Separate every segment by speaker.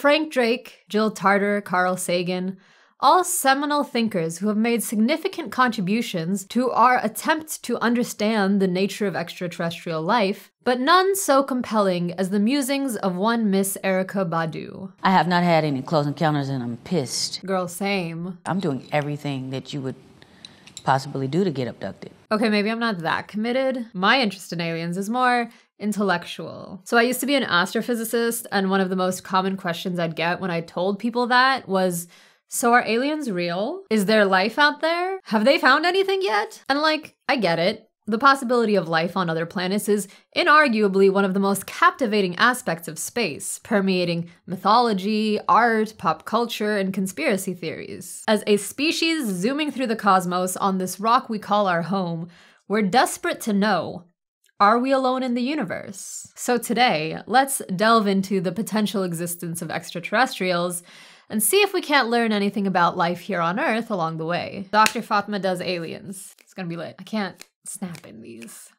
Speaker 1: Frank Drake, Jill Tarter, Carl Sagan, all seminal thinkers who have made significant contributions to our attempt to understand the nature of extraterrestrial life, but none so compelling as the musings of one Miss Erykah Badu.
Speaker 2: I have not had any close encounters and I'm pissed.
Speaker 1: Girl, same.
Speaker 2: I'm doing everything that you would possibly do to get abducted.
Speaker 1: Okay, maybe I'm not that committed. My interest in aliens is more intellectual. So I used to be an astrophysicist, and one of the most common questions I'd get when I told people that was, so are aliens real? Is there life out there? Have they found anything yet? And like, I get it. The possibility of life on other planets is inarguably one of the most captivating aspects of space, permeating mythology, art, pop culture, and conspiracy theories. As a species zooming through the cosmos on this rock we call our home, we're desperate to know, are we alone in the universe? So today, let's delve into the potential existence of extraterrestrials and see if we can't learn anything about life here on Earth along the way. Dr. Fatma does aliens. It's gonna be lit. I can't snap in these.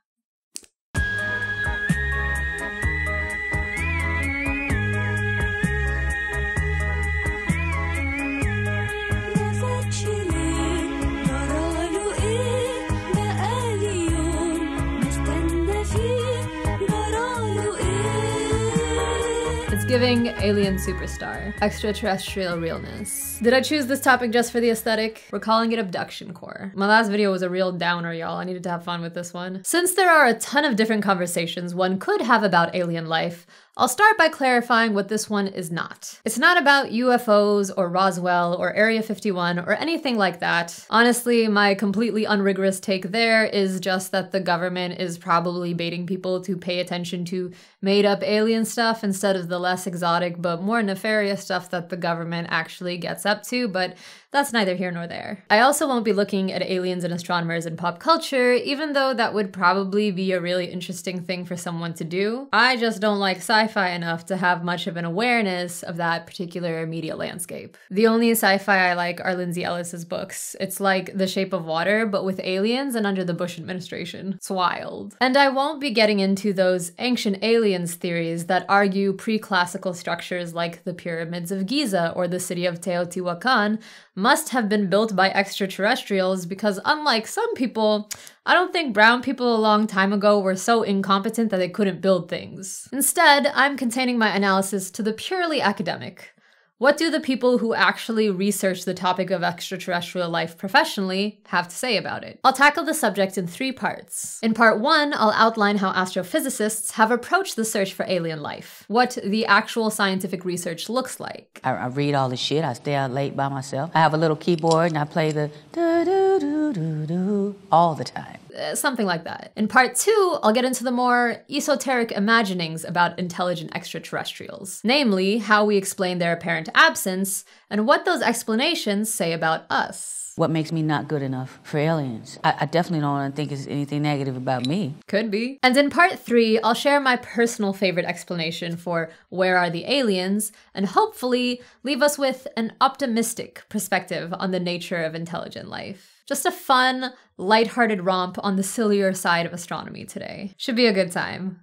Speaker 1: It's giving alien superstar, extraterrestrial realness. Did I choose this topic just for the aesthetic? We're calling it abduction core. My last video was a real downer, y'all. I needed to have fun with this one. Since there are a ton of different conversations one could have about alien life, I'll start by clarifying what this one is not. It's not about UFOs or Roswell or Area 51 or anything like that. Honestly, my completely unrigorous take there is just that the government is probably baiting people to pay attention to made-up alien stuff instead of the less exotic but more nefarious stuff that the government actually gets up to, but that's neither here nor there. I also won't be looking at aliens and astronomers in pop culture, even though that would probably be a really interesting thing for someone to do. I just don't like sci-fi enough to have much of an awareness of that particular media landscape. The only sci-fi I like are Lindsay Ellis's books. It's like The Shape of Water, but with aliens and under the Bush administration. It's wild. And I won't be getting into those ancient aliens theories that argue pre-classical structures like the pyramids of Giza or the city of Teotihuacan must have been built by extraterrestrials because, unlike some people, I don't think brown people a long time ago were so incompetent that they couldn't build things. Instead, I'm containing my analysis to the purely academic. What do the people who actually research the topic of extraterrestrial life professionally have to say about it? I'll tackle the subject in 3 parts. In part 1, I'll outline how astrophysicists have approached the search for alien life, what the actual scientific research looks like.
Speaker 2: I read all the shit, I stay out late by myself. I have a little keyboard and I play the do-do-do-do-do all the time.
Speaker 1: Something like that. In part 2, I'll get into the more esoteric imaginings about intelligent extraterrestrials, namely how we explain their apparent absence and what those explanations say about us.
Speaker 2: What makes me not good enough for aliens? I definitely don't want to think it's anything negative about me.
Speaker 1: Could be. And in part 3, I'll share my personal favorite explanation for where are the aliens, and hopefully leave us with an optimistic perspective on the nature of intelligent life. Just a fun, lighthearted romp on the sillier side of astronomy today. Should be a good time.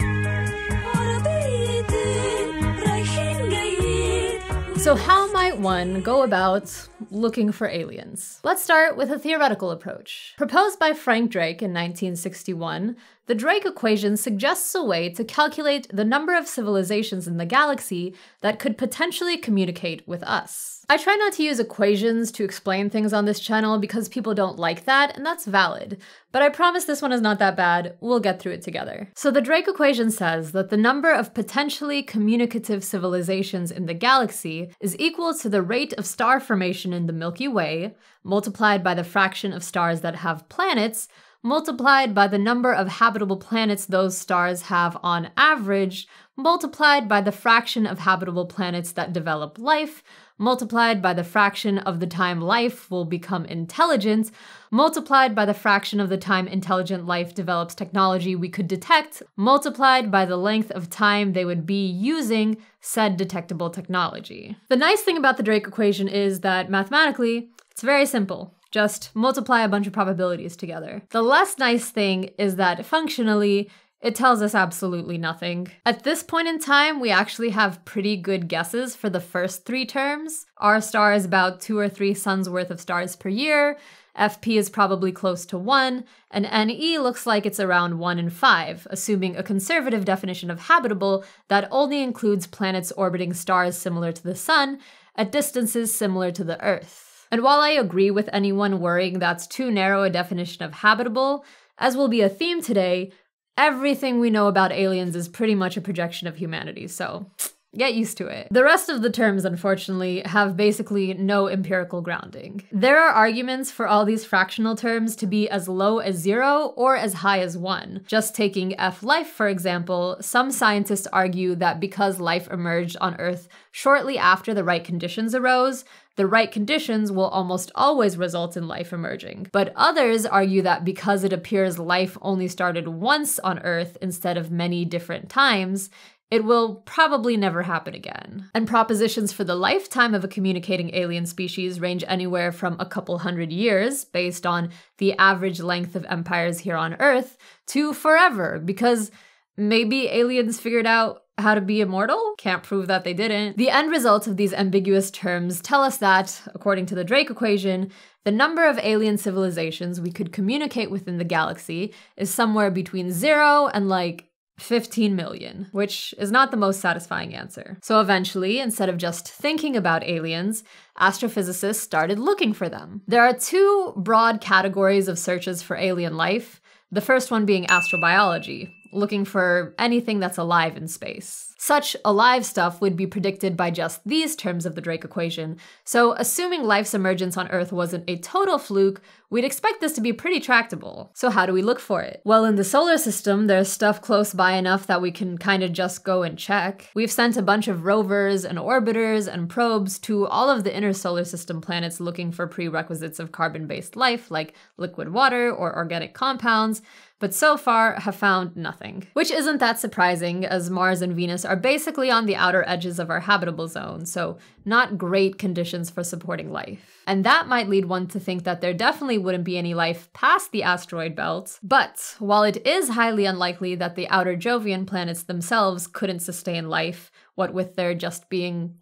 Speaker 1: So how might one go about looking for aliens? Let's start with a theoretical approach. Proposed by Frank Drake in 1961, the Drake equation suggests a way to calculate the number of civilizations in the galaxy that could potentially communicate with us. I try not to use equations to explain things on this channel because people don't like that, and that's valid. But I promise this one is not that bad. We'll get through it together. So the Drake equation says that the number of potentially communicative civilizations in the galaxy is equal to the rate of star formation in the Milky Way, multiplied by the fraction of stars that have planets, multiplied by the number of habitable planets those stars have on average, multiplied by the fraction of habitable planets that develop life, multiplied by the fraction of the time life will become intelligent, multiplied by the fraction of the time intelligent life develops technology we could detect, multiplied by the length of time they would be using said detectable technology. The nice thing about the Drake equation is that mathematically, it's very simple. Just multiply a bunch of probabilities together. The less nice thing is that functionally, It tells us absolutely nothing. At this point in time, we actually have pretty good guesses for the first 3 terms. Our star is about 2 or 3 suns worth of stars per year, FP is probably close to 1, and NE looks like it's around 1 in 5, assuming a conservative definition of habitable that only includes planets orbiting stars similar to the Sun at distances similar to the Earth. And while I agree with anyone worrying that's too narrow a definition of habitable, as will be a theme today, everything we know about aliens is pretty much a projection of humanity, so get used to it. The rest of the terms, unfortunately, have basically no empirical grounding. There are arguments for all these fractional terms to be as low as 0 or as high as 1. Just taking F-life, for example, some scientists argue that because life emerged on Earth shortly after the right conditions arose, the right conditions will almost always result in life emerging. But others argue that because it appears life only started once on Earth instead of many different times, it will probably never happen again. And propositions for the lifetime of a communicating alien species range anywhere from a couple hundred years, based on the average length of empires here on Earth, to forever, because maybe aliens figured out how to be immortal? Can't prove that they didn't. The end result of these ambiguous terms tell us that, according to the Drake equation, the number of alien civilizations we could communicate with in the galaxy is somewhere between 0 and like 15 million, which is not the most satisfying answer. So eventually, instead of just thinking about aliens, astrophysicists started looking for them. There are 2 broad categories of searches for alien life, the first one being astrobiology, looking for anything that's alive in space. Such alive stuff would be predicted by just these terms of the Drake equation, so assuming life's emergence on Earth wasn't a total fluke, we'd expect this to be pretty tractable. So how do we look for it? Well, in the solar system, there's stuff close by enough that we can kind of just go and check. We've sent a bunch of rovers and orbiters and probes to all of the inner solar system planets looking for prerequisites of carbon-based life, like liquid water or organic compounds, but so far have found nothing. Which isn't that surprising, as Mars and Venus are basically on the outer edges of our habitable zone, so not great conditions for supporting life. And that might lead one to think that there definitely wouldn't be any life past the asteroid belt. But while it is highly unlikely that the outer Jovian planets themselves couldn't sustain life, what with there just being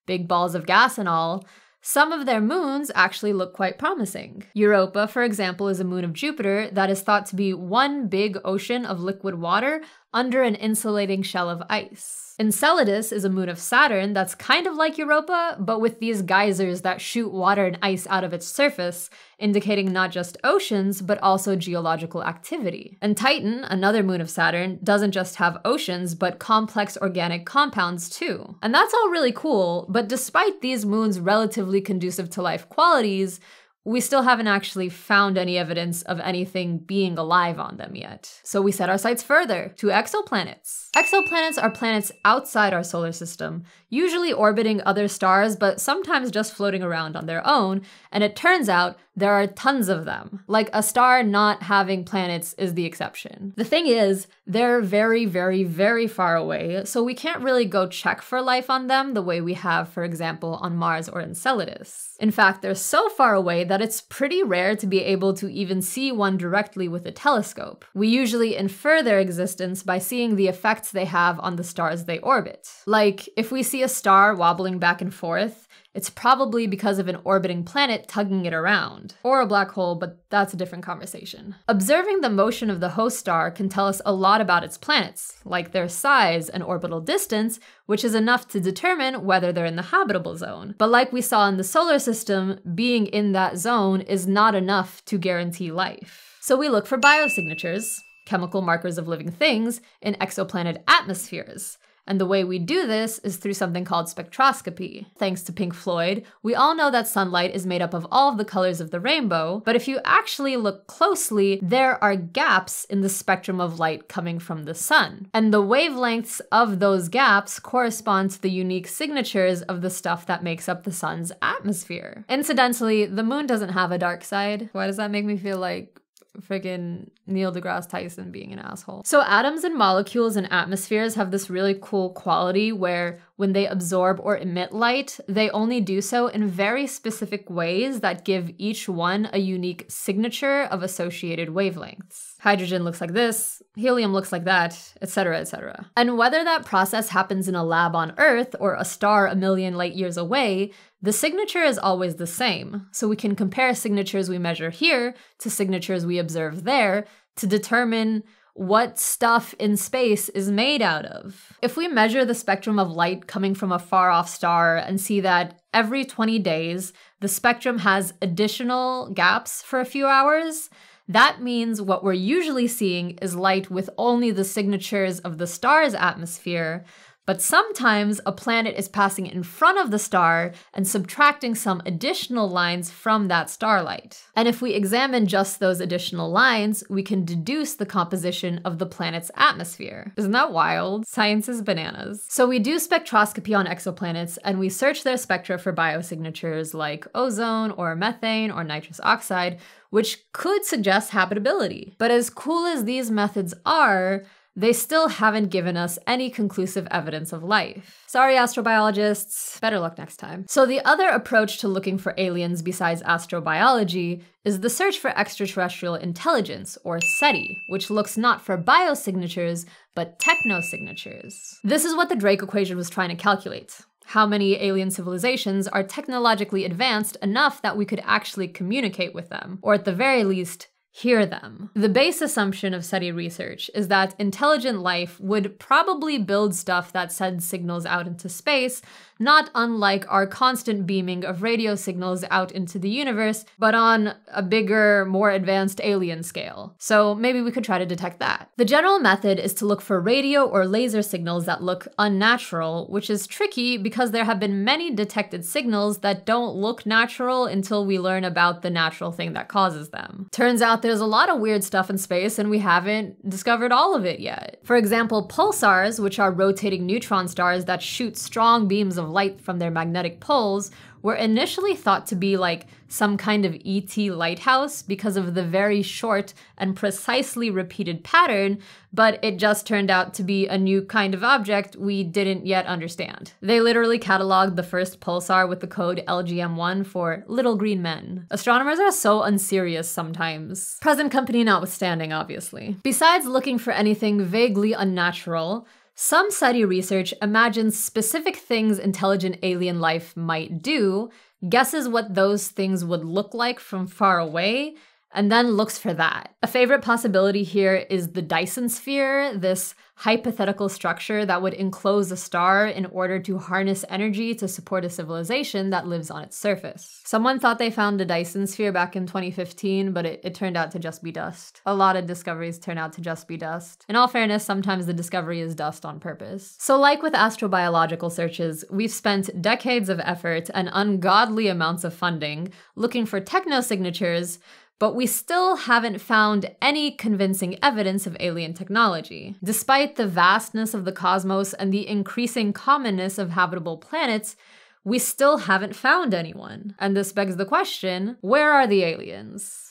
Speaker 1: big balls of gas and all, some of their moons actually look quite promising. Europa, for example, is a moon of Jupiter that is thought to be one big ocean of liquid water under an insulating shell of ice. Enceladus is a moon of Saturn that's kind of like Europa, but with these geysers that shoot water and ice out of its surface, indicating not just oceans, but also geological activity. And Titan, another moon of Saturn, doesn't just have oceans, but complex organic compounds too. And that's all really cool, but despite these moons' relatively conducive to life qualities, we still haven't actually found any evidence of anything being alive on them yet. So we set our sights further, to exoplanets. Exoplanets are planets outside our solar system, usually orbiting other stars, but sometimes just floating around on their own, and it turns out there are tons of them. Like, a star not having planets is the exception. The thing is, they're very, very, very far away, so we can't really go check for life on them the way we have, for example, on Mars or Enceladus. In fact, they're so far away that it's pretty rare to be able to even see one directly with a telescope. We usually infer their existence by seeing the effects they have on the stars they orbit. Like, if we see a star wobbling back and forth, it's probably because of an orbiting planet tugging it around. Or a black hole, but that's a different conversation. Observing the motion of the host star can tell us a lot about its planets, like their size and orbital distance, which is enough to determine whether they're in the habitable zone. But like we saw in the solar system, being in that zone is not enough to guarantee life. So we look for biosignatures, chemical markers of living things, in exoplanet atmospheres. And the way we do this is through something called spectroscopy. Thanks to Pink Floyd, we all know that sunlight is made up of all of the colors of the rainbow, but if you actually look closely, there are gaps in the spectrum of light coming from the sun. And the wavelengths of those gaps correspond to the unique signatures of the stuff that makes up the sun's atmosphere. Incidentally, the moon doesn't have a dark side. Why does that make me feel like friggin' Neil deGrasse Tyson being an asshole? So atoms and molecules and atmospheres have this really cool quality where when they absorb or emit light, they only do so in very specific ways that give each one a unique signature of associated wavelengths. hydrogen looks like this, helium looks like that, etc., etc. And whether that process happens in a lab on Earth or a star a million light years away, the signature is always the same. So we can compare signatures we measure here to signatures we observe there to determine what stuff in space is made out of. If we measure the spectrum of light coming from a far-off star and see that every 20 days, the spectrum has additional gaps for a few hours, that means what we're usually seeing is light with only the signatures of the star's atmosphere, but sometimes a planet is passing in front of the star and subtracting some additional lines from that starlight. And if we examine just those additional lines, we can deduce the composition of the planet's atmosphere. Isn't that wild? Science is bananas. So we do spectroscopy on exoplanets and we search their spectra for biosignatures like ozone or methane or nitrous oxide, which could suggest habitability. But as cool as these methods are, they still haven't given us any conclusive evidence of life. Sorry, astrobiologists. Better luck next time. So the other approach to looking for aliens besides astrobiology is the search for extraterrestrial intelligence, or SETI, which looks not for biosignatures, but technosignatures. This is what the Drake equation was trying to calculate. How many alien civilizations are technologically advanced enough that we could actually communicate with them, or at the very least, hear them. The base assumption of SETI research is that intelligent life would probably build stuff that sends signals out into space, not unlike our constant beaming of radio signals out into the universe, but on a bigger, more advanced alien scale. So maybe we could try to detect that. The general method is to look for radio or laser signals that look unnatural, which is tricky because there have been many detected signals that don't look natural until we learn about the natural thing that causes them. Turns out there's a lot of weird stuff in space and we haven't discovered all of it yet. For example, pulsars, which are rotating neutron stars that shoot strong beams of light from their magnetic poles, were initially thought to be like some kind of ET lighthouse because of the very short and precisely repeated pattern, but it just turned out to be a new kind of object we didn't yet understand. They literally cataloged the first pulsar with the code LGM1 for little green men. Astronomers are so unserious sometimes. Present company notwithstanding, obviously. Besides looking for anything vaguely unnatural, some SETI research imagines specific things intelligent alien life might do, guesses what those things would look like from far away, and then looks for that. A favorite possibility here is the Dyson sphere, this hypothetical structure that would enclose a star in order to harness energy to support a civilization that lives on its surface. Someone thought they found the Dyson sphere back in 2015, but it turned out to just be dust. A lot of discoveries turn out to just be dust. In all fairness, sometimes the discovery is dust on purpose. So like with astrobiological searches, we've spent decades of effort and ungodly amounts of funding looking for technosignatures, but we still haven't found any convincing evidence of alien technology. Despite the vastness of the cosmos and the increasing commonness of habitable planets, we still haven't found anyone. And this begs the question, where are the aliens?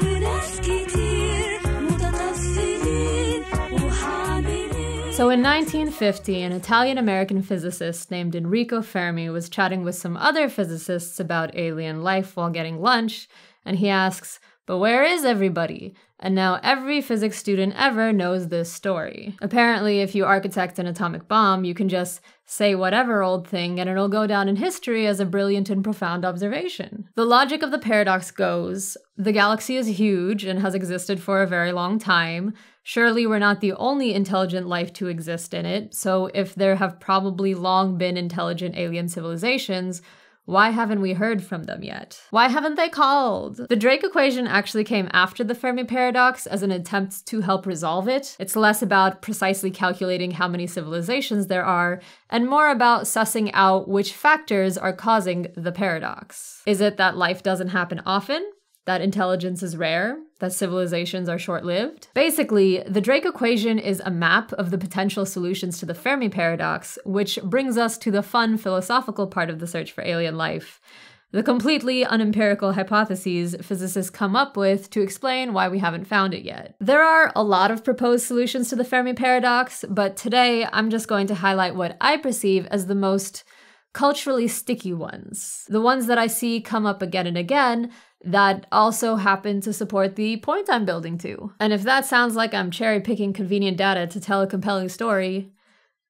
Speaker 1: So in 1950, an Italian-American physicist named Enrico Fermi was chatting with some other physicists about alien life while getting lunch, and he asks, "But where is everybody?" And now every physics student ever knows this story. Apparently, if you architect an atomic bomb, you can just say whatever old thing and it'll go down in history as a brilliant and profound observation. The logic of the paradox goes, the galaxy is huge and has existed for a very long time. Surely we're not the only intelligent life to exist in it, so if there have probably long been intelligent alien civilizations, why haven't we heard from them yet? Why haven't they called? The Drake equation actually came after the Fermi paradox as an attempt to help resolve it. It's less about precisely calculating how many civilizations there are, and more about sussing out which factors are causing the paradox. Is it that life doesn't happen often? That intelligence is rare? That civilizations are short-lived? Basically, the Drake equation is a map of the potential solutions to the Fermi paradox, which brings us to the fun philosophical part of the search for alien life. The completely unempirical hypotheses physicists come up with to explain why we haven't found it yet. There are a lot of proposed solutions to the Fermi paradox, but today I'm just going to highlight what I perceive as the most culturally sticky ones. The ones that I see come up again and again that also happen to support the point I'm building to. And if that sounds like I'm cherry-picking convenient data to tell a compelling story,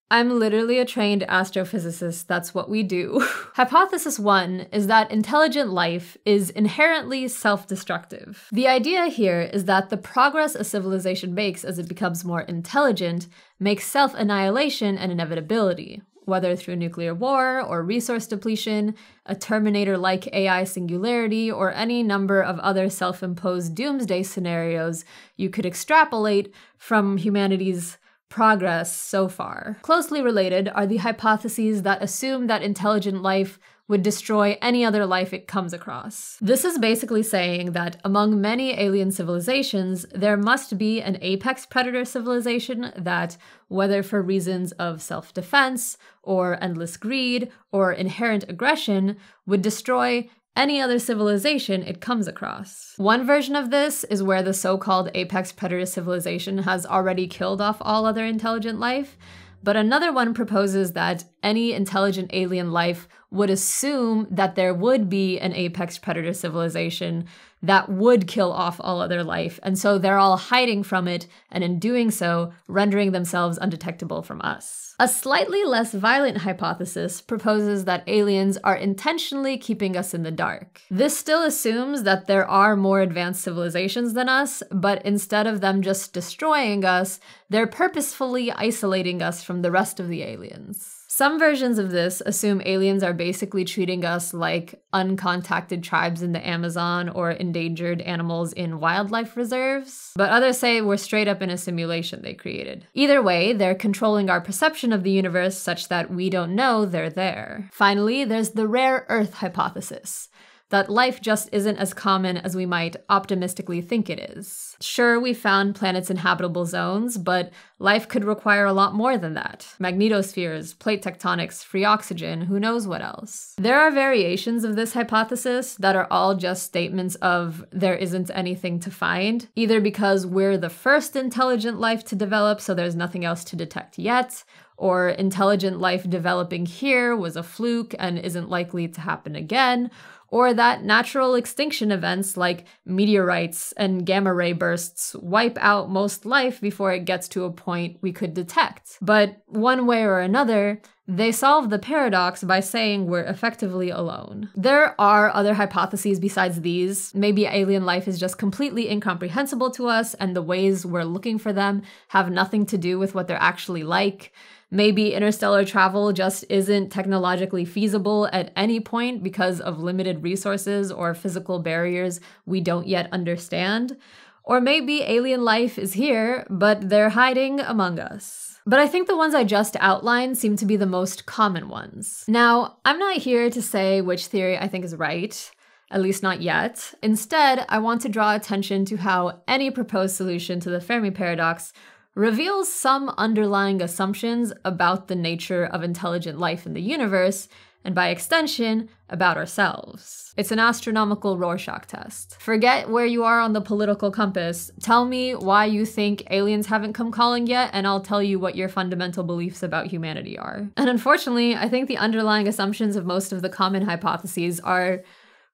Speaker 1: I'm literally a trained astrophysicist. That's what we do. Hypothesis 1 is that intelligent life is inherently self-destructive. The idea here is that the progress a civilization makes as it becomes more intelligent makes self-annihilation an inevitability, whether through nuclear war or resource depletion, a Terminator-like AI singularity, or any number of other self-imposed doomsday scenarios you could extrapolate from humanity's progress so far. Closely related are the hypotheses that assume that intelligent life would destroy any other life it comes across. This is basically saying that among many alien civilizations, there must be an apex predator civilization that, whether for reasons of self-defense, or endless greed, or inherent aggression, would destroy any other civilization it comes across. One version of this is where the so-called apex predator civilization has already killed off all other intelligent life, but another one proposes that any intelligent alien life would assume that there would be an apex predator civilization that would kill off all other life, and so they're all hiding from it, and in doing so, rendering themselves undetectable from us. A slightly less violent hypothesis proposes that aliens are intentionally keeping us in the dark. This still assumes that there are more advanced civilizations than us, but instead of them just destroying us, they're purposefully isolating us from the rest of the aliens. Some versions of this assume aliens are basically treating us like uncontacted tribes in the Amazon or endangered animals in wildlife reserves, but others say we're straight up in a simulation they created. Either way, they're controlling our perception of the universe such that we don't know they're there. Finally, there's the rare Earth hypothesis, that life just isn't as common as we might optimistically think it is. Sure, we found planets in habitable zones, but life could require a lot more than that. Magnetospheres, plate tectonics, free oxygen, who knows what else. There are variations of this hypothesis that are all just statements of there isn't anything to find, either because we're the first intelligent life to develop so there's nothing else to detect yet, or intelligent life developing here was a fluke and isn't likely to happen again, or that natural extinction events like meteorites and gamma-ray bursts wipe out most life before it gets to a point we could detect. But one way or another, they solve the paradox by saying we're effectively alone. There are other hypotheses besides these. Maybe alien life is just completely incomprehensible to us, and the ways we're looking for them have nothing to do with what they're actually like. Maybe interstellar travel just isn't technologically feasible at any point because of limited resources or physical barriers we don't yet understand. Or maybe alien life is here, but they're hiding among us. But I think the ones I just outlined seem to be the most common ones. Now, I'm not here to say which theory I think is right, at least not yet. Instead, I want to draw attention to how any proposed solution to the Fermi paradox reveals some underlying assumptions about the nature of intelligent life in the universe, and by extension, about ourselves. It's an astronomical Rorschach test. Forget where you are on the political compass. Tell me why you think aliens haven't come calling yet, and I'll tell you what your fundamental beliefs about humanity are. And unfortunately, I think the underlying assumptions of most of the common hypotheses are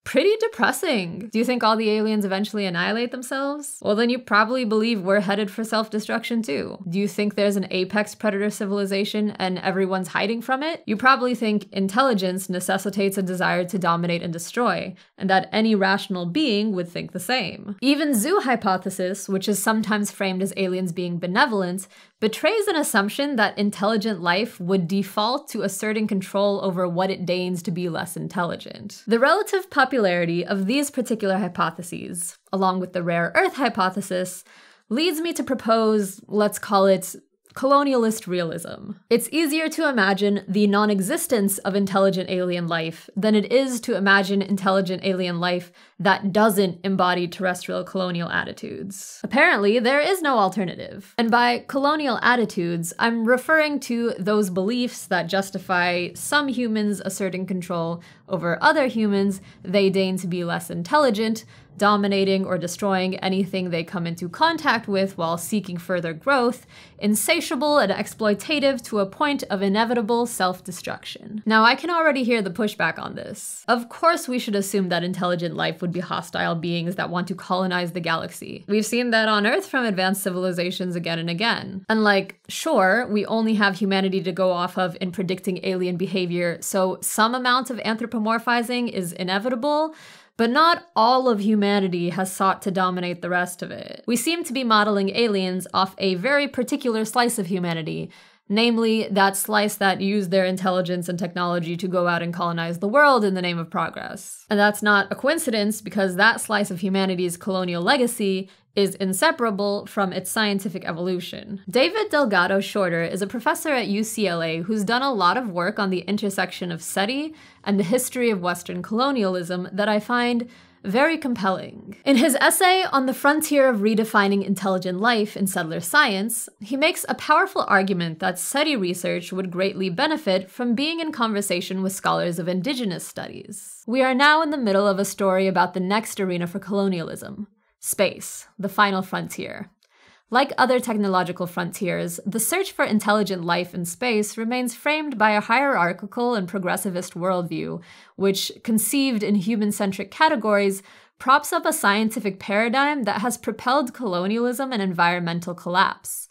Speaker 1: pretty depressing. Do you think all the aliens eventually annihilate themselves? Well, then you probably believe we're headed for self-destruction too. Do you think there's an apex predator civilization and everyone's hiding from it? You probably think intelligence necessitates a desire to dominate and destroy, and that any rational being would think the same. Even zoo hypothesis, which is sometimes framed as aliens being benevolent, betrays an assumption that intelligent life would default to asserting control over what it deigns to be less intelligent. The relative popularity of these particular hypotheses, along with the rare Earth hypothesis, leads me to propose, let's call it, colonialist realism. It's easier to imagine the non-existence of intelligent alien life than it is to imagine intelligent alien life that doesn't embody terrestrial colonial attitudes. Apparently, there is no alternative. And by colonial attitudes, I'm referring to those beliefs that justify some humans asserting control over other humans they deign to be less intelligent, dominating or destroying anything they come into contact with while seeking further growth, insatiable and exploitative to a point of inevitable self-destruction. Now, I can already hear the pushback on this. Of course, we should assume that intelligent life would be hostile beings that want to colonize the galaxy. We've seen that on Earth from advanced civilizations again and again. And like, sure, we only have humanity to go off of in predicting alien behavior, so some amount of anthropomorphizing is inevitable, but not all of humanity has sought to dominate the rest of it. We seem to be modeling aliens off a very particular slice of humanity, namely that slice that used their intelligence and technology to go out and colonize the world in the name of progress. And that's not a coincidence, because that slice of humanity's colonial legacy is inseparable from its scientific evolution. David Delgado Shorter is a professor at UCLA who's done a lot of work on the intersection of SETI and the history of Western colonialism that I find very compelling. In his essay on the frontier of redefining intelligent life in settler science, he makes a powerful argument that SETI research would greatly benefit from being in conversation with scholars of indigenous studies. We are now in the middle of a story about the next arena for colonialism: space, the final frontier. Like other technological frontiers, the search for intelligent life in space remains framed by a hierarchical and progressivist worldview, which, conceived in human-centric categories, props up a scientific paradigm that has propelled colonialism and environmental collapse.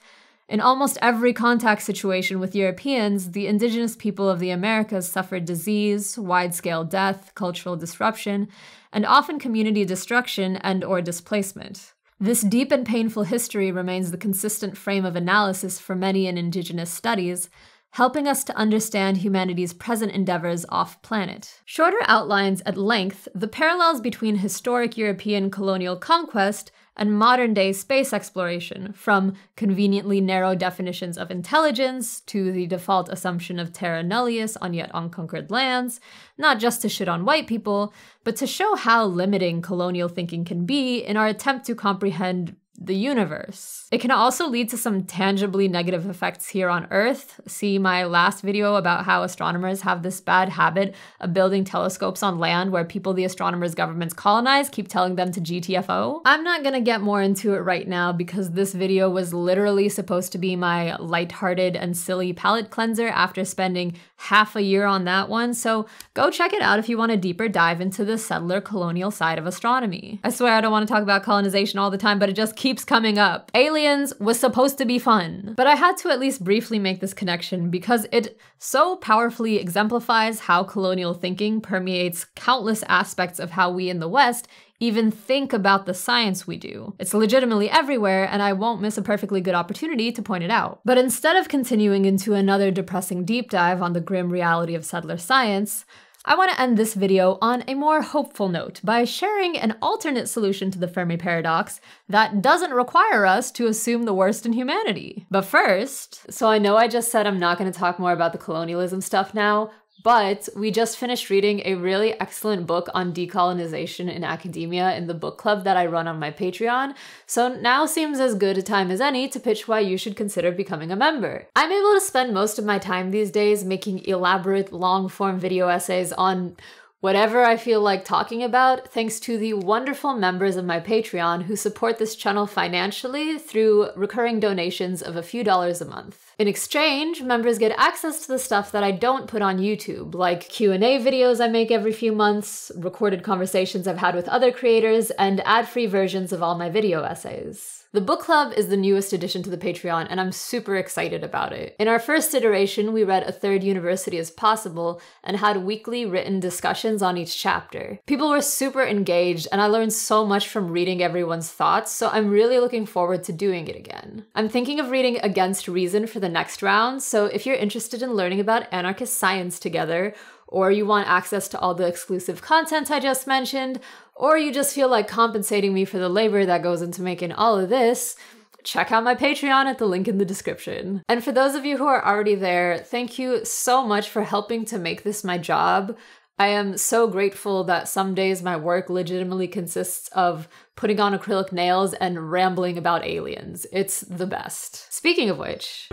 Speaker 1: In almost every contact situation with Europeans, the indigenous people of the Americas suffered disease, wide-scale death, cultural disruption, and often community destruction and/or displacement. This deep and painful history remains the consistent frame of analysis for many in indigenous studies, helping us to understand humanity's present endeavors off-planet. Shorter outlines at length the parallels between historic European colonial conquest and modern-day space exploration, from conveniently narrow definitions of intelligence to the default assumption of terra nullius on yet unconquered lands, not just to shit on white people, but to show how limiting colonial thinking can be in our attempt to comprehend the universe. It can also lead to some tangibly negative effects here on Earth. See my last video about how astronomers have this bad habit of building telescopes on land where people the astronomers' governments colonize keep telling them to GTFO. I'm not gonna get more into it right now because this video was literally supposed to be my lighthearted and silly palate cleanser after spending half a year on that one, so go check it out if you want a deeper dive into the settler colonial side of astronomy. I swear I don't want to talk about colonization all the time, but it just keeps coming up. Aliens was supposed to be fun. But I had to at least briefly make this connection because it so powerfully exemplifies how colonial thinking permeates countless aspects of how we in the West even think about the science we do. It's legitimately everywhere, and I won't miss a perfectly good opportunity to point it out. But instead of continuing into another depressing deep dive on the grim reality of settler science, I want to end this video on a more hopeful note by sharing an alternate solution to the Fermi paradox that doesn't require us to assume the worst in humanity. But first, so I know I just said I'm not going to talk more about the colonialism stuff now, but we just finished reading a really excellent book on decolonization in academia in the book club that I run on my Patreon, so now seems as good a time as any to pitch why you should consider becoming a member. I'm able to spend most of my time these days making elaborate long-form video essays on whatever I feel like talking about, thanks to the wonderful members of my Patreon who support this channel financially through recurring donations of a few dollars a month. In exchange, members get access to the stuff that I don't put on YouTube, like Q&A videos I make every few months, recorded conversations I've had with other creators, and ad-free versions of all my video essays. The book club is the newest addition to the Patreon, and I'm super excited about it. In our first iteration, we read A Third University is Possible and had weekly written discussions on each chapter. People were super engaged, and I learned so much from reading everyone's thoughts, so I'm really looking forward to doing it again. I'm thinking of reading Against Reason for the next round, so if you're interested in learning about anarchist science together, or you want access to all the exclusive content I just mentioned, or you just feel like compensating me for the labor that goes into making all of this, check out my Patreon at the link in the description. And for those of you who are already there, thank you so much for helping to make this my job. I am so grateful that some days my work legitimately consists of putting on acrylic nails and rambling about aliens. It's the best. Speaking of which,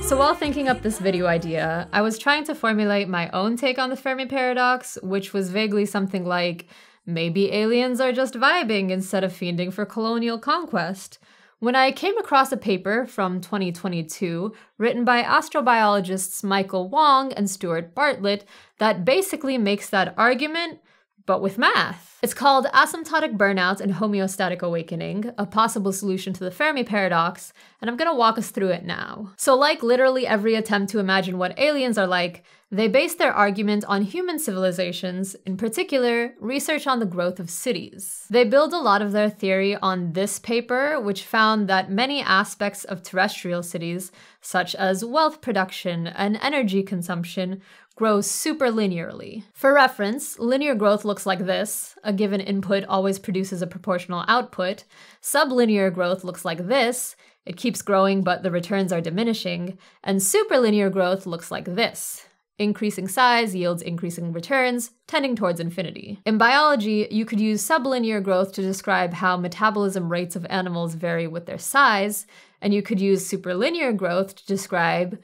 Speaker 1: So while thinking up this video idea, I was trying to formulate my own take on the Fermi paradox, which was vaguely something like, maybe aliens are just vibing instead of fiending for colonial conquest. When I came across a paper from 2022 written by astrobiologists Michael Wong and Stuart Bartlett that basically makes that argument, but with math. It's called Asymptotic Burnout and Homeostatic Awakening, a possible solution to the Fermi paradox, and I'm gonna walk us through it now. So like literally every attempt to imagine what aliens are like, they base their argument on human civilizations, in particular, research on the growth of cities. They build a lot of their theory on this paper, which found that many aspects of terrestrial cities, such as wealth production and energy consumption, grow super linearly. For reference, linear growth looks like this. A given input always produces a proportional output. Sublinear growth looks like this. It keeps growing, but the returns are diminishing. And superlinear growth looks like this. Increasing size yields increasing returns, tending towards infinity. In biology, you could use sublinear growth to describe how metabolism rates of animals vary with their size, and you could use superlinear growth to describe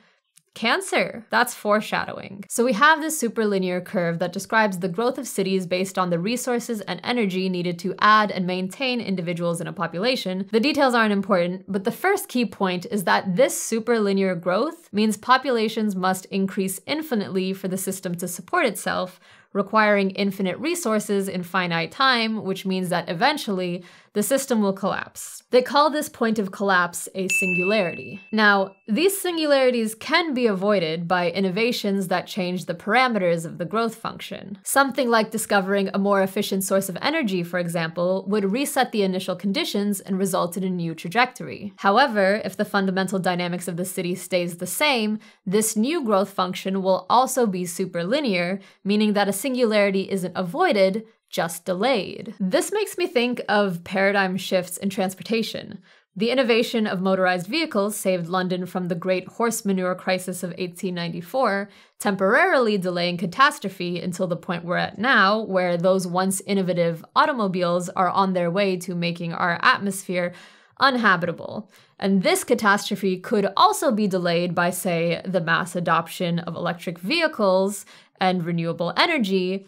Speaker 1: cancer. That's foreshadowing. So we have this superlinear curve that describes the growth of cities based on the resources and energy needed to add and maintain individuals in a population. The details aren't important, but the first key point is that this superlinear growth means populations must increase infinitely for the system to support itself, requiring infinite resources in finite time, which means that eventually the system will collapse. They call this point of collapse a singularity. Now, these singularities can be avoided by innovations that change the parameters of the growth function. Something like discovering a more efficient source of energy, for example, would reset the initial conditions and result in a new trajectory. However, if the fundamental dynamics of the city stays the same, this new growth function will also be superlinear, meaning that a singularity isn't avoided, just delayed. This makes me think of paradigm shifts in transportation. The innovation of motorized vehicles saved London from the great horse manure crisis of 1894, temporarily delaying catastrophe until the point we're at now, where those once innovative automobiles are on their way to making our atmosphere uninhabitable. And this catastrophe could also be delayed by, say, the mass adoption of electric vehicles and renewable energy,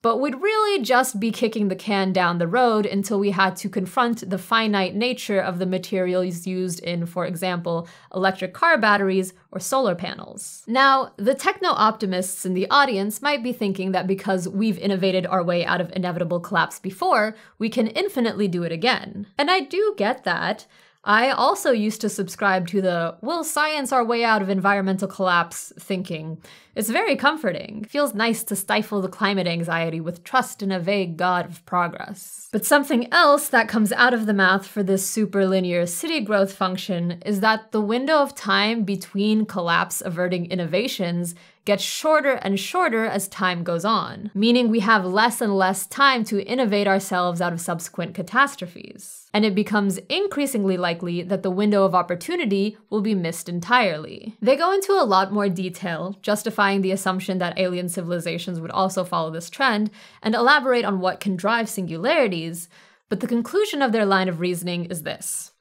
Speaker 1: but we'd really just be kicking the can down the road until we had to confront the finite nature of the materials used in, for example, electric car batteries or solar panels. Now, the techno-optimists in the audience might be thinking that because we've innovated our way out of inevitable collapse before, we can infinitely do it again. And I do get that. I also used to subscribe to the "will science our way out of environmental collapse" thinking. It's very comforting. It feels nice to stifle the climate anxiety with trust in a vague god of progress. But something else that comes out of the math for this superlinear city growth function is that the window of time between collapse-averting innovations gets shorter and shorter as time goes on, meaning we have less and less time to innovate ourselves out of subsequent catastrophes. And it becomes increasingly likely that the window of opportunity will be missed entirely. They go into a lot more detail, justifying the assumption that alien civilizations would also follow this trend, and elaborate on what can drive singularities, but the conclusion of their line of reasoning is this.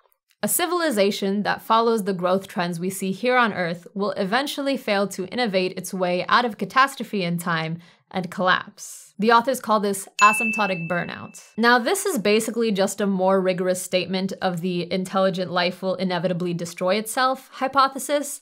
Speaker 1: A civilization that follows the growth trends we see here on Earth will eventually fail to innovate its way out of catastrophe in time and collapse. The authors call this asymptotic burnout. Now, this is basically just a more rigorous statement of the intelligent life will inevitably destroy itself hypothesis,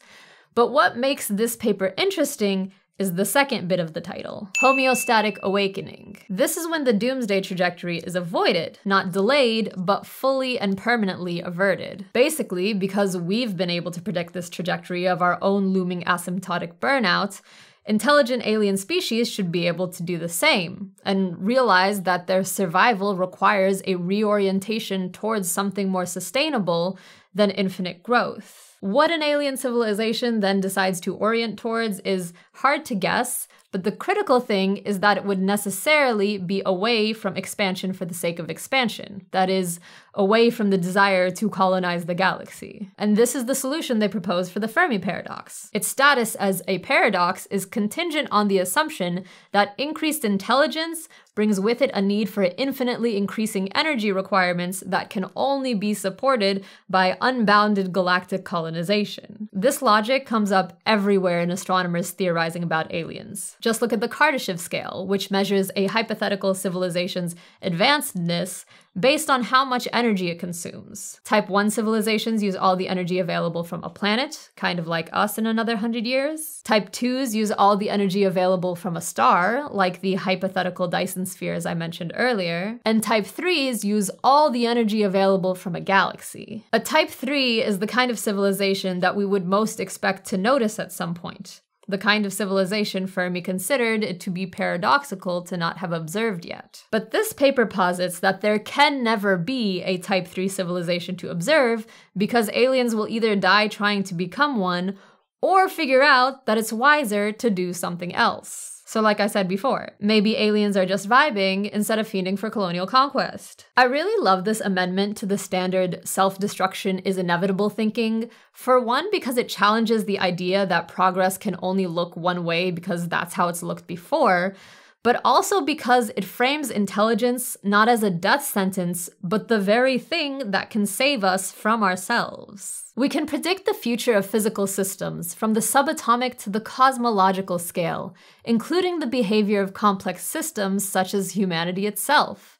Speaker 1: but what makes this paper interesting is the second bit of the title, Homeostatic Awakening. This is when the doomsday trajectory is avoided, not delayed, but fully and permanently averted. Basically, because we've been able to predict this trajectory of our own looming asymptotic burnout, intelligent alien species should be able to do the same, and realize that their survival requires a reorientation towards something more sustainable than infinite growth. What an alien civilization then decides to orient towards is hard to guess, but the critical thing is that it would necessarily be away from expansion for the sake of expansion. That is, away from the desire to colonize the galaxy. And this is the solution they propose for the Fermi paradox. Its status as a paradox is contingent on the assumption that increased intelligence brings with it a need for infinitely increasing energy requirements that can only be supported by unbounded galactic colonization. This logic comes up everywhere in astronomers theorizing about aliens. Just look at the Kardashev scale, which measures a hypothetical civilization's advancedness based on how much energy it consumes. Type 1 civilizations use all the energy available from a planet, kind of like us in another 100 years. Type 2s use all the energy available from a star, like the hypothetical Dyson spheres I mentioned earlier. And Type 3s use all the energy available from a galaxy. A Type 3 is the kind of civilization that we would most expect to notice at some point. The kind of civilization Fermi considered it to be paradoxical to not have observed yet. But this paper posits that there can never be a Type 3 civilization to observe because aliens will either die trying to become one or figure out that it's wiser to do something else. So like I said before, maybe aliens are just vibing instead of fiending for colonial conquest. I really love this amendment to the standard self-destruction is inevitable thinking. For one, because it challenges the idea that progress can only look one way because that's how it's looked before, but also because it frames intelligence not as a death sentence, but the very thing that can save us from ourselves. We can predict the future of physical systems from the subatomic to the cosmological scale, including the behavior of complex systems such as humanity itself.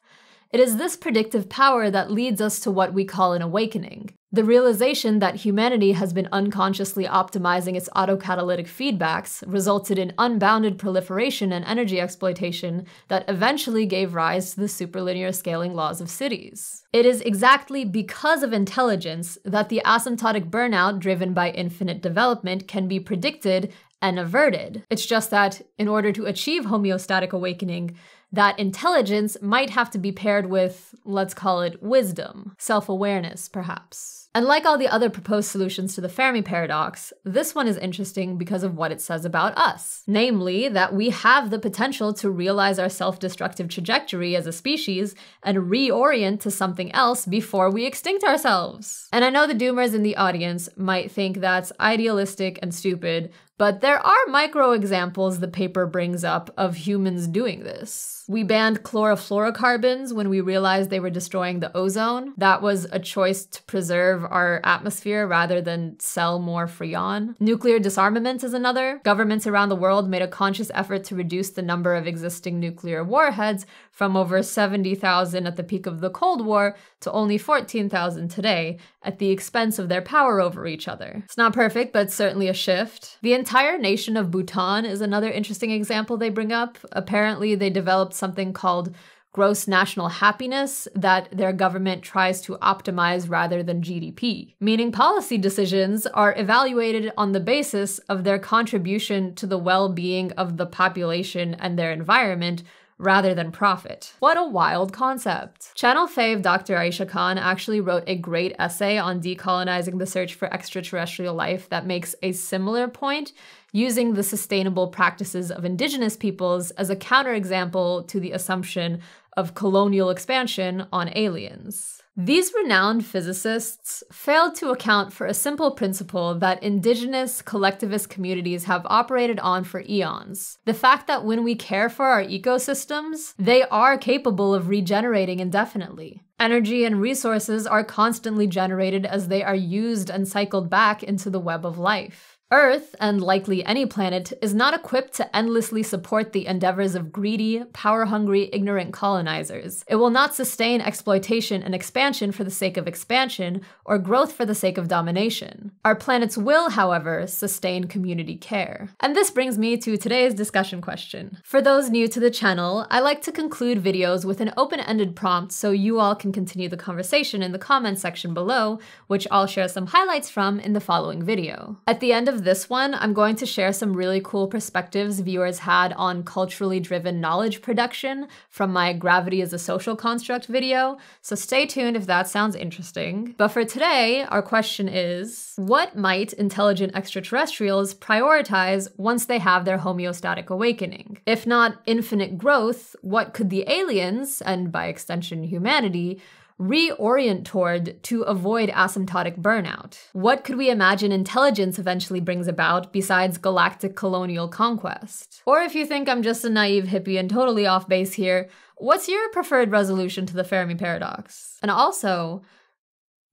Speaker 1: It is this predictive power that leads us to what we call an awakening. The realization that humanity has been unconsciously optimizing its autocatalytic feedbacks resulted in unbounded proliferation and energy exploitation that eventually gave rise to the superlinear scaling laws of cities. It is exactly because of intelligence that the asymptotic burnout driven by infinite development can be predicted and averted. It's just that in order to achieve homeostatic awakening, that intelligence might have to be paired with, let's call it wisdom, self-awareness, perhaps. And like all the other proposed solutions to the Fermi paradox, this one is interesting because of what it says about us. Namely, that we have the potential to realize our self-destructive trajectory as a species and reorient to something else before we extinct ourselves. And I know the doomers in the audience might think that's idealistic and stupid, but there are micro examples the paper brings up of humans doing this. We banned chlorofluorocarbons when we realized they were destroying the ozone. That was a choice to preserve our atmosphere rather than sell more freon. Nuclear disarmament is another. Governments around the world made a conscious effort to reduce the number of existing nuclear warheads from over 70,000 at the peak of the Cold War to only 14,000 today, at the expense of their power over each other. It's not perfect, but certainly a shift. The entire nation of Bhutan is another interesting example they bring up. Apparently, they developed something called gross national happiness that their government tries to optimize rather than GDP, meaning policy decisions are evaluated on the basis of their contribution to the well-being of the population and their environment, rather than profit. What a wild concept. Channel fave Dr. Aisha Khan actually wrote a great essay on decolonizing the search for extraterrestrial life that makes a similar point, using the sustainable practices of indigenous peoples as a counterexample to the assumption of colonial expansion on aliens. These renowned physicists failed to account for a simple principle that indigenous collectivist communities have operated on for eons. The fact that when we care for our ecosystems, they are capable of regenerating indefinitely. Energy and resources are constantly generated as they are used and cycled back into the web of life. Earth, and likely any planet, is not equipped to endlessly support the endeavors of greedy, power-hungry, ignorant colonizers. It will not sustain exploitation and expansion for the sake of expansion, or growth for the sake of domination. Our planets will, however, sustain community care. And this brings me to today's discussion question. For those new to the channel, I like to conclude videos with an open-ended prompt so you all can continue the conversation in the comment section below, which I'll share some highlights from in the following video. At the end of this one, I'm going to share some really cool perspectives viewers had on culturally driven knowledge production from my Gravity is a Social Construct video, so stay tuned if that sounds interesting. But for today, our question is, what might intelligent extraterrestrials prioritize once they have their homeostatic awakening? If not infinite growth, what could the aliens, and by extension humanity, reorient toward to avoid asymptotic burnout? What could we imagine intelligence eventually brings about besides galactic colonial conquest? Or if you think I'm just a naive hippie and totally off base here, what's your preferred resolution to the Fermi paradox? And also,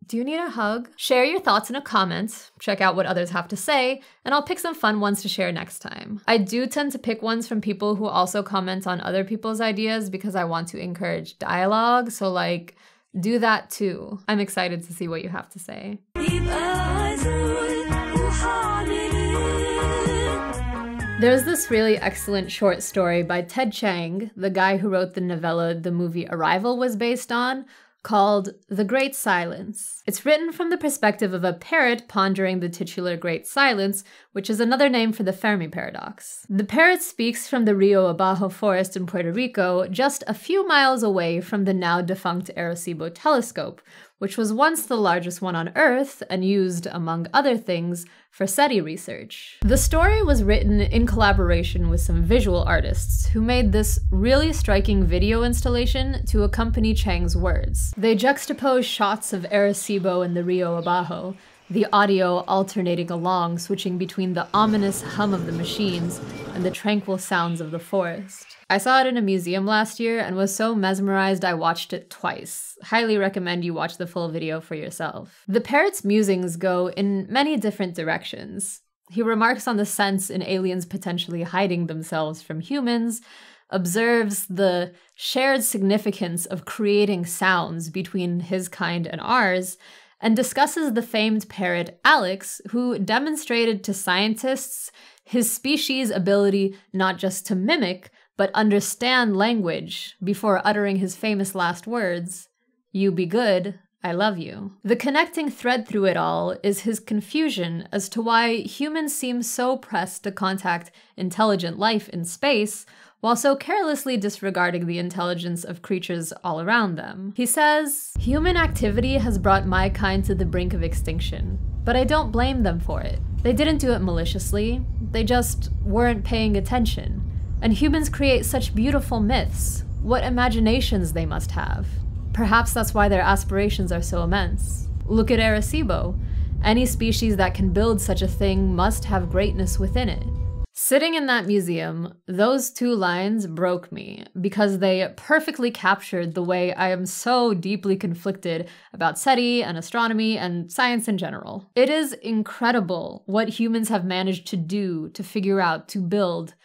Speaker 1: do you need a hug? Share your thoughts in a comment, check out what others have to say, and I'll pick some fun ones to share next time. I do tend to pick ones from people who also comment on other people's ideas because I want to encourage dialogue, so like, do that too. I'm excited to see what you have to say. There's this really excellent short story by Ted Chiang, the guy who wrote the novella the movie Arrival was based on, called The Great Silence. It's written from the perspective of a parrot pondering the titular Great Silence, which is another name for the Fermi paradox. The parrot speaks from the Rio Abajo forest in Puerto Rico, just a few miles away from the now defunct Arecibo telescope, which was once the largest one on Earth and used, among other things, for SETI research. The story was written in collaboration with some visual artists who made this really striking video installation to accompany Chiang's words. They juxtapose shots of Arecibo and the Rio Abajo, the audio alternating along, switching between the ominous hum of the machines and the tranquil sounds of the forest. I saw it in a museum last year and was so mesmerized I watched it twice. Highly recommend you watch the full video for yourself. The parrot's musings go in many different directions. He remarks on the sense in aliens potentially hiding themselves from humans, observes the shared significance of creating sounds between his kind and ours, and discusses the famed parrot Alex, who demonstrated to scientists his species' ability not just to mimic, but understand language before uttering his famous last words, "You be good, I love you." The connecting thread through it all is his confusion as to why humans seem so pressed to contact intelligent life in space, while so carelessly disregarding the intelligence of creatures all around them. He says, "Human activity has brought my kind to the brink of extinction, but I don't blame them for it. They didn't do it maliciously, they just weren't paying attention. And humans create such beautiful myths. What imaginations they must have. Perhaps that's why their aspirations are so immense. Look at Arecibo. Any species that can build such a thing must have greatness within it." Sitting in that museum, those two lines broke me because they perfectly captured the way I am so deeply conflicted about SETI and astronomy and science in general. It is incredible what humans have managed to do, to figure out, to build.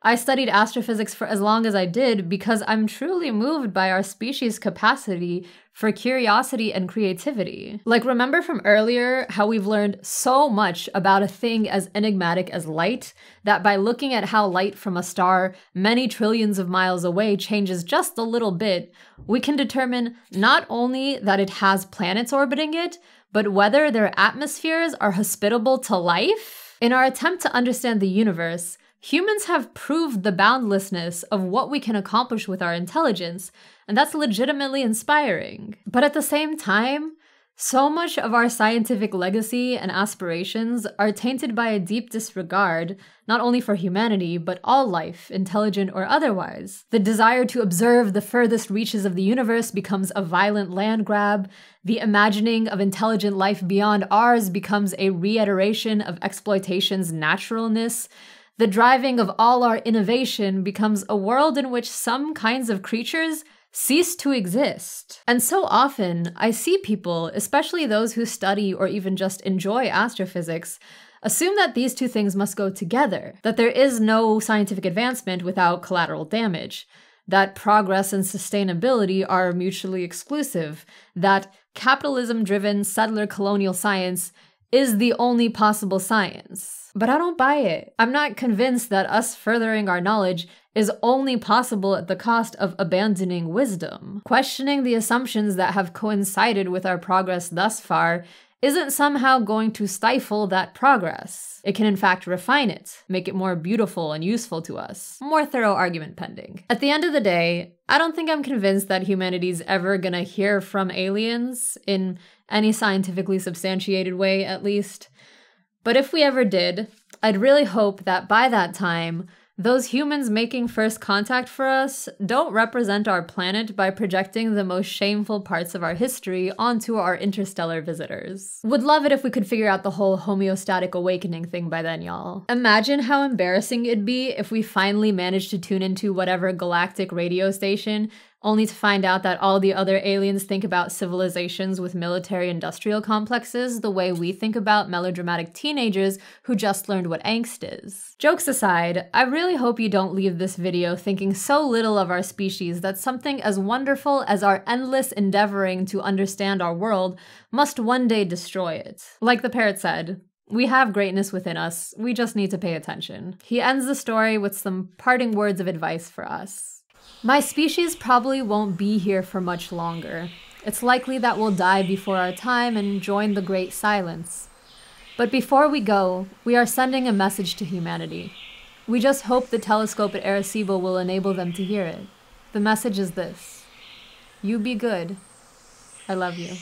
Speaker 1: I studied astrophysics for as long as I did because I'm truly moved by our species' capacity for curiosity and creativity. Like, remember from earlier how we've learned so much about a thing as enigmatic as light, that by looking at how light from a star many trillions of miles away changes just a little bit, we can determine not only that it has planets orbiting it, but whether their atmospheres are hospitable to life? In our attempt to understand the universe, humans have proved the boundlessness of what we can accomplish with our intelligence, and that's legitimately inspiring. But at the same time, so much of our scientific legacy and aspirations are tainted by a deep disregard, not only for humanity, but all life, intelligent or otherwise. The desire to observe the furthest reaches of the universe becomes a violent land grab. The imagining of intelligent life beyond ours becomes a reiteration of exploitation's naturalness. The driving of all our innovation becomes a world in which some kinds of creatures cease to exist. And so often, I see people, especially those who study or even just enjoy astrophysics, assume that these two things must go together, that there is no scientific advancement without collateral damage, that progress and sustainability are mutually exclusive, that capitalism-driven settler colonial science is the only possible science. But I don't buy it. I'm not convinced that us furthering our knowledge is only possible at the cost of abandoning wisdom. Questioning the assumptions that have coincided with our progress thus far isn't somehow going to stifle that progress. It can in fact refine it, make it more beautiful and useful to us. More thorough argument pending. At the end of the day, I don't think I'm convinced that humanity's ever gonna hear from aliens, in any scientifically substantiated way at least. But if we ever did, I'd really hope that by that time, Those humans making first contact for us don't represent our planet by projecting the most shameful parts of our history onto our interstellar visitors. Would love it if we could figure out the whole homeostatic awakening thing by then, y'all. Imagine how embarrassing it'd be if we finally managed to tune into whatever galactic radio station only to find out that all the other aliens think about civilizations with military-industrial complexes the way we think about melodramatic teenagers who just learned what angst is. Jokes aside, I really hope you don't leave this video thinking so little of our species that something as wonderful as our endless endeavoring to understand our world must one day destroy it. Like the parrot said, we have greatness within us, we just need to pay attention. He ends the story with some parting words of advice for us. My species probably won't be here for much longer. It's likely that we'll die before our time and join the great silence. But before we go, we are sending a message to humanity. We just hope the telescope at Arecibo will enable them to hear it. The message is this: you be good. I love you.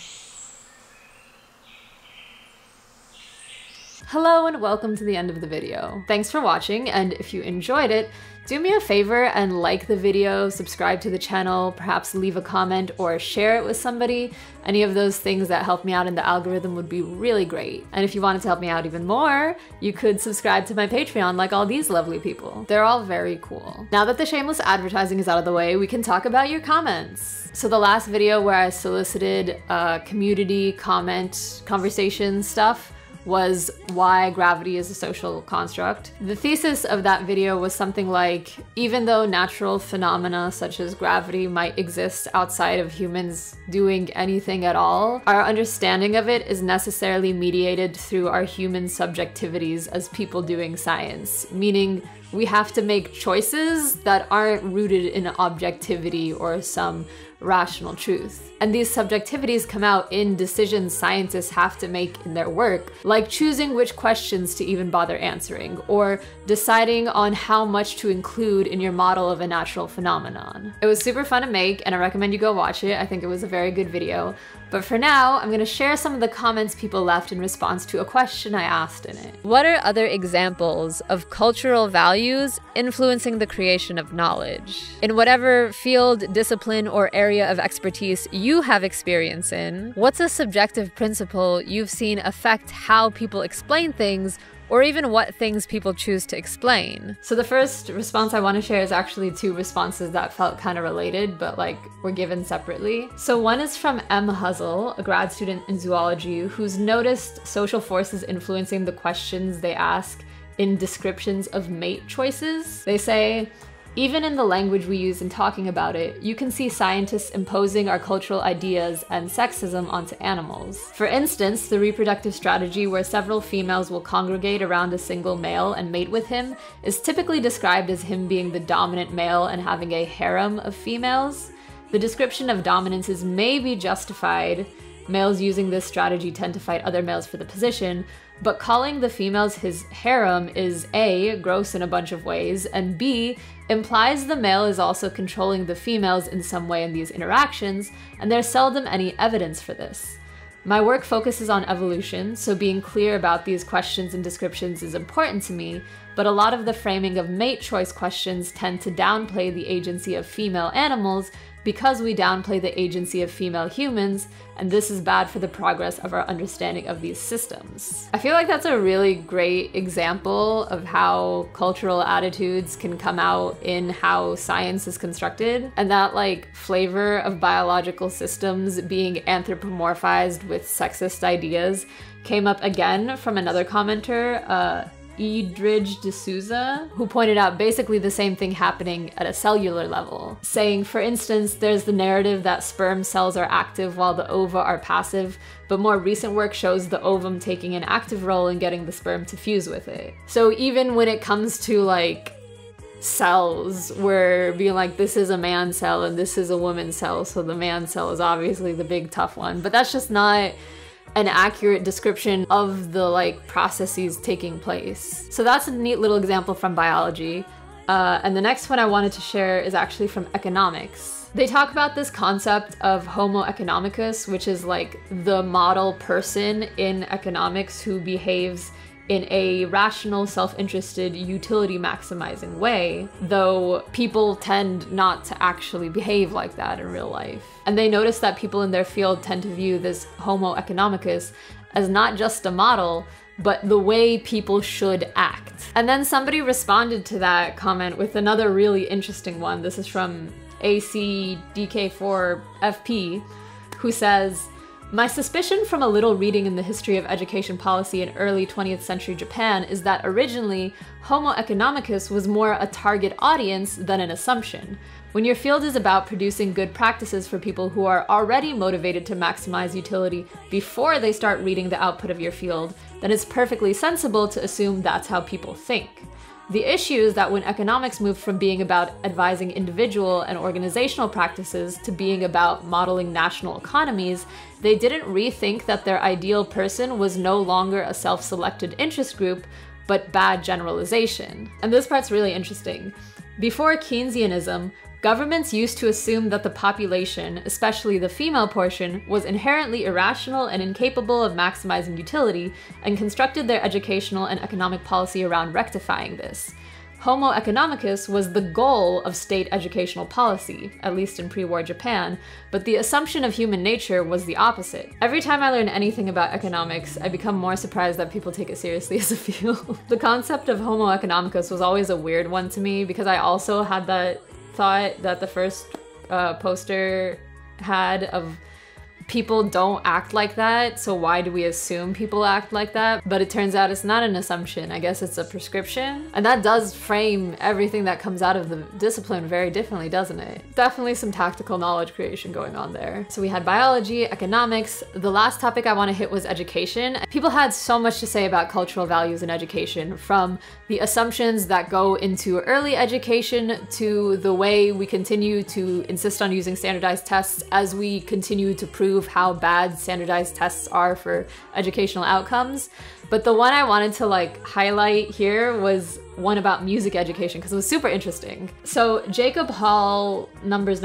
Speaker 1: Hello and welcome to the end of the video. Thanks for watching, and if you enjoyed it, do me a favor and like the video, subscribe to the channel, perhaps leave a comment or share it with somebody. Any of those things that help me out in the algorithm would be really great. And if you wanted to help me out even more, you could subscribe to my Patreon like all these lovely people. They're all very cool. Now that the shameless advertising is out of the way, we can talk about your comments. So the last video where I solicited community comment conversation stuff was why gravity is a social construct. The thesis of that video was something like, even though natural phenomena such as gravity might exist outside of humans doing anything at all, our understanding of it is necessarily mediated through our human subjectivities as people doing science, meaning we have to make choices that aren't rooted in objectivity or some rational truth. And these subjectivities come out in decisions scientists have to make in their work, like choosing which questions to even bother answering, or deciding on how much to include in your model of a natural phenomenon. It was super fun to make, and I recommend you go watch it. I think it was a very good video. But for now, I'm gonna share some of the comments people left in response to a question I asked in it. What are other examples of cultural values influencing the creation of knowledge? In whatever field, discipline, or area of expertise you have experience in, what's a subjective principle you've seen affect how people explain things, or even what things people choose to explain? So the first response I want to share is actually two responses that felt kind of related, but like were given separately. So one is from M. Huzzle, a grad student in zoology, who's noticed social forces influencing the questions they ask in descriptions of mate choices. They say, even in the language we use in talking about it, you can see scientists imposing our cultural ideas and sexism onto animals. For instance, the reproductive strategy where several females will congregate around a single male and mate with him is typically described as him being the dominant male and having a harem of females. The description of dominance is maybe justified. Males using this strategy tend to fight other males for the position, but calling the females his harem is A, gross in a bunch of ways, and B, implies the male is also controlling the females in some way in these interactions, and there's seldom any evidence for this. My work focuses on evolution, so being clear about these questions and descriptions is important to me, but a lot of the framing of mate choice questions tend to downplay the agency of female animals because we downplay the agency of female humans, and this is bad for the progress of our understanding of these systems. I feel like that's a really great example of how cultural attitudes can come out in how science is constructed, and that like flavor of biological systems being anthropomorphized with sexist ideas came up again from another commenter, Edridge D'Souza, who pointed out basically the same thing happening at a cellular level, saying, for instance, there's the narrative that sperm cells are active while the ova are passive, but more recent work shows the ovum taking an active role in getting the sperm to fuse with it. So even when it comes to like cells, we're being like, this is a man cell and this is a woman cell, so the man cell is obviously the big tough one, but that's just not an accurate description of the like processes taking place. So that's a neat little example from biology. And the next one I wanted to share is actually from economics. They talk about this concept of Homo economicus, which is like the model person in economics who behaves in a rational, self-interested, utility maximizing way, though people tend not to actually behave like that in real life. And they notice that people in their field tend to view this Homo economicus as not just a model, but the way people should act. And then somebody responded to that comment with another really interesting one. This is from ACDK4FP, who says, "My suspicion from a little reading in the history of education policy in early 20th century Japan is that originally Homo economicus was more a target audience than an assumption. When your field is about producing good practices for people who are already motivated to maximize utility before they start reading the output of your field, then it's perfectly sensible to assume that's how people think. The issue is that when economics moved from being about advising individual and organizational practices to being about modeling national economies, they didn't rethink that their ideal person was no longer a self-selected interest group, but bad generalization." And this part's really interesting. Before Keynesianism, governments used to assume that the population, especially the female portion, was inherently irrational and incapable of maximizing utility, and constructed their educational and economic policy around rectifying this. Homo economicus was the goal of state educational policy, at least in pre-war Japan, but the assumption of human nature was the opposite. Every time I learn anything about economics, I become more surprised that people take it seriously as a field. The concept of Homo economicus was always a weird one to me, because I also had that thought that the first poster had of people don't act like that, so why do we assume people act like that? But it turns out it's not an assumption. I guess it's a prescription. And that does frame everything that comes out of the discipline very differently, doesn't it? Definitely some tactical knowledge creation going on there. So we had biology, economics. The last topic I want to hit was education. People had so much to say about cultural values in education, from the assumptions that go into early education to the way we continue to insist on using standardized tests as we continue to prove how bad standardized tests are for educational outcomes. But the one I wanted to highlight here was one about music education, because it was super interesting. So Jacob Hall, numbers,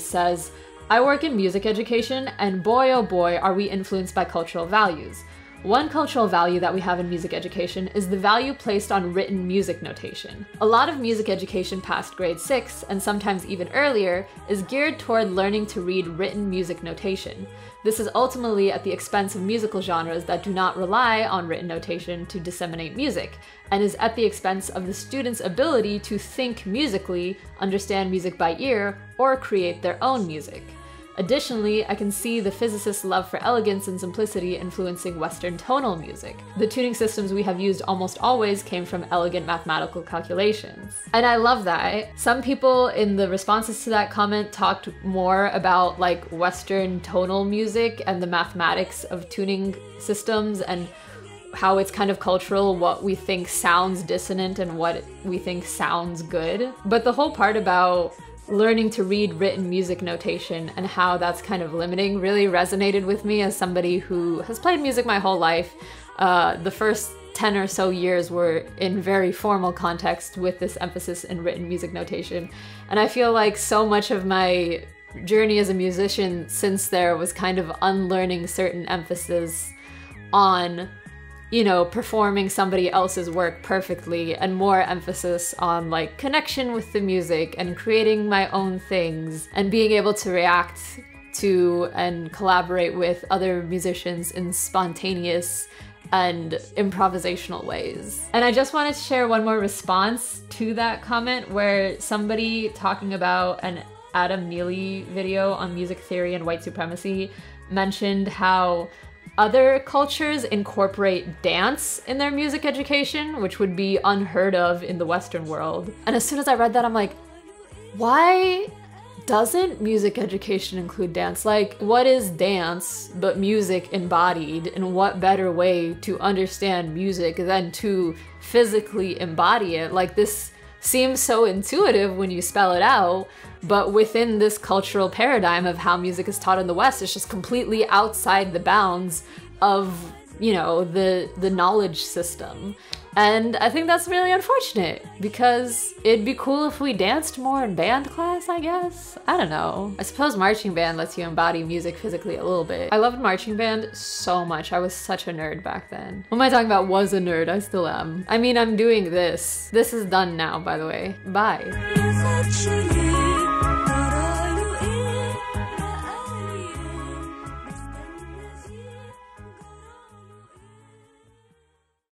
Speaker 1: says, "I work in music education, and boy oh boy are we influenced by cultural values. One cultural value that we have in music education is the value placed on written music notation. A lot of music education past grade 6, and sometimes even earlier, is geared toward learning to read written music notation. This is ultimately at the expense of musical genres that do not rely on written notation to disseminate music, and is at the expense of the student's ability to think musically, understand music by ear, or create their own music. Additionally, I can see the physicists' love for elegance and simplicity influencing Western tonal music. The tuning systems we have used almost always came from elegant mathematical calculations." And I love that. Some people in the responses to that comment talked more about Western tonal music and the mathematics of tuning systems, and how it's kind of cultural what we think sounds dissonant and what we think sounds good. But the whole part about learning to read written music notation and how that's kind of limiting really resonated with me as somebody who has played music my whole life. The first 10 or so years were in very formal context with this emphasis in written music notation. And I feel like so much of my journey as a musician since there was kind of unlearning certain emphasis on performing somebody else's work perfectly, and more emphasis on connection with the music and creating my own things and being able to react to and collaborate with other musicians in spontaneous and improvisational ways. And I just wanted to share one more response to that comment, where somebody talking about an Adam Neely video on music theory and white supremacy mentioned how other cultures incorporate dance in their music education, which would be unheard of in the Western world. And as soon as I read that, I'm like, why doesn't music education include dance? What is dance but music embodied? And what better way to understand music than to physically embody it? This seems so intuitive when you spell it out, but within this cultural paradigm of how music is taught in the West, it's just completely outside the bounds of, the knowledge system. And I think that's really unfortunate because it'd be cool if we danced more in band class, I guess. I don't know. I suppose marching band lets you embody music physically a little bit. I loved marching band so much. I was such a nerd back then. What am I talking about? Was a nerd. I still am. I mean, I'm doing this. This is done now, by the way. Bye.